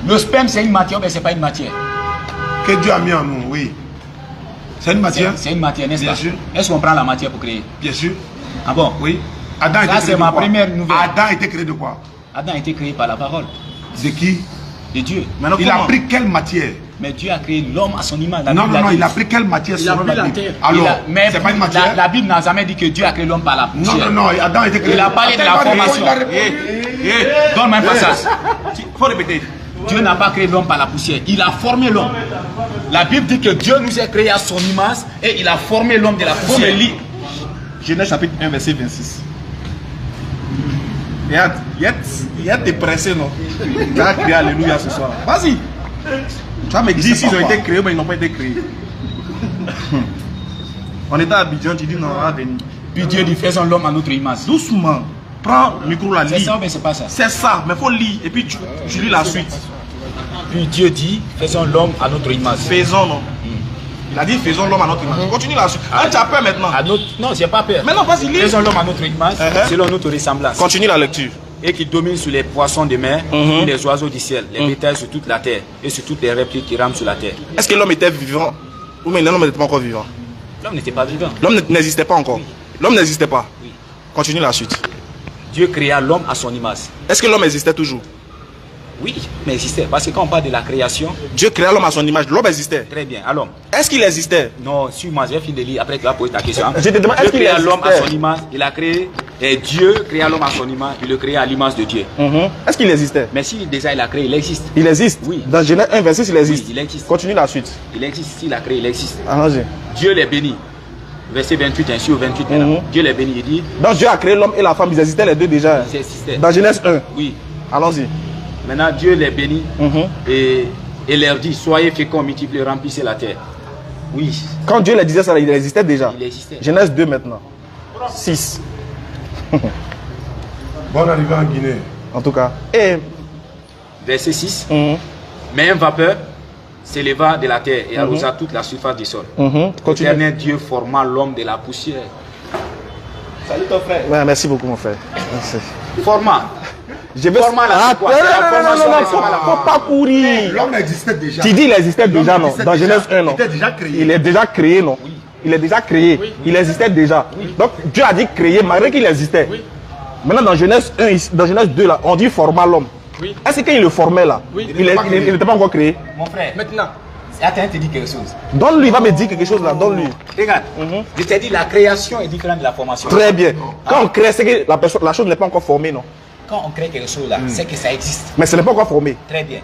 Le sperme, c'est une matière, mais ce n'est pas une matière. Que Dieu a mis en nous, oui. C'est une matière. C'est une matière, n'est-ce pas? Bien sûr. Est-ce qu'on prend la matière pour créer? Bien sûr. Ah bon? Oui. Adam a été Ça, créé c'est de ma quoi? première nouvelle. Adam a été créé de quoi? Adam a été créé par la parole De qui? de Dieu. Maintenant, Il a comment? pris quelle matière? Mais Dieu a créé l'homme à son image. Non, non, non, il a pris quelle matière Il a selon pris la la Bible? terre. Alors, Mais c'est pas une matière? la Bible n'a jamais dit que Dieu a créé l'homme par la Non, poussière. non, non, Adam a été créé. Il a parlé de la Attends, formation. il a répondu. Donne-moi un passage. Faut répéter. Dieu n'a pas créé l'homme par la poussière. Il a formé l'homme. La Bible dit que Dieu nous a créés à son image et il a formé l'homme de la Faut poussière. me lire. Genèse chapitre 1, verset 26. Regarde, il y a des pressés, non? Tu vas crier Alléluia ce soir. Vas-y. Tu vas me dire s'ils ont été créés, mais ils n'ont pas été créés. On était à Abidjan, tu dis non, on va venir. Puis Dieu dit faisons l'homme à notre image. Doucement. Prends le micro, la C'est lis. ça ou bien c'est pas ça? C'est ça, mais il faut lire. Et puis tu lis la suite. Puis Dieu dit faisons l'homme à notre image. Faisons, non? Il a dit faisons l'homme à notre image. Continue la suite. Ah, tu as peur maintenant. Non, j'ai pas peur. Maintenant, vas-y, lis. Faisons l'homme à notre image, Uh-huh. selon notre ressemblance. Continue la lecture. Et qui domine sur les poissons de mer, Mhm. les oiseaux du ciel, les bétails sur toute la terre et sur toutes les reptiles qui rament sur la terre. Est-ce que l'homme était vivant? Ou mais l'homme n'était pas encore vivant? L'homme n'était pas vivant. L'homme n'existait pas encore. L'homme n'existait pas. Oui. Continue la suite. Dieu créa l'homme à son image. Est-ce que l'homme existait toujours? Oui, mais existait. Parce que quand on parle de la création, Dieu créa l'homme à son image. L'homme existait. très bien. Alors, Est-ce qu'il existait? non, suis-moi, je vais finir de lire, après tu vas poser ta question. hein. Je te demande, Dieu est-ce qu'il créa l'homme à existait? son image, il a créé, et Dieu créa l'homme à son image, il le créa à l'image de Dieu. Est-ce qu'il existait? Mais si déjà il a créé, il existe. Il existe. Oui. Dans Genèse 1, verset 6, il existe. Oui, il existe. Continue la suite. Il existe, s'il a créé, il existe. Allons-y. Dieu les bénit. Verset 28, ainsi au 28 maintenant. Mhm. Dieu les bénit, il dit, Donc Dieu a créé l'homme et la femme, ils existaient les deux déjà. ils existaient. Dans Genèse 1. Oui. Allons-y. Maintenant, Dieu les bénit et leur dit, soyez féconds, multipliez, remplissez la terre. Oui, Quand Dieu le disait ça, il existait déjà. il existait. Genèse 2 maintenant. 6. Bonne arrivée en Guinée. En tout cas. Et. Verset 6. Mais un vapeur s'éleva de la terre et arrosa toute la surface du sol. Continue. L'éternel Dieu forma l'homme de la poussière. Salut ton frère. Ouais, merci beaucoup, mon frère. Merci. Forma. Je vais... Format, là, c'est quoi? non, C'est la non, formation, non, mais c'est pas la faut pas courir. L'homme existait déjà. Tu dis il existait déjà, non? existait Dans déjà. Genèse 1, non? Il était déjà créé. Il est déjà créé, non? Il est déjà créé. Il existait déjà. Donc Dieu a dit créer malgré qu'il existait. Maintenant, dans Genèse 1, dans Genèse 2, là, on dit forma l'homme. Est-ce qu'il le formait là? Il n'était pas encore créé. Mon frère, maintenant, attends, je te dis quelque chose. Donne-lui, il va me dire quelque chose là, donne-lui. Regarde, je t'ai dit la création est différente de la formation. Très bien. Quand on crée, c'est que la chose n'est pas encore formée, non? Quand on crée quelque chose là, c'est que ça existe. Mais ce n'est pas encore formé. Très bien.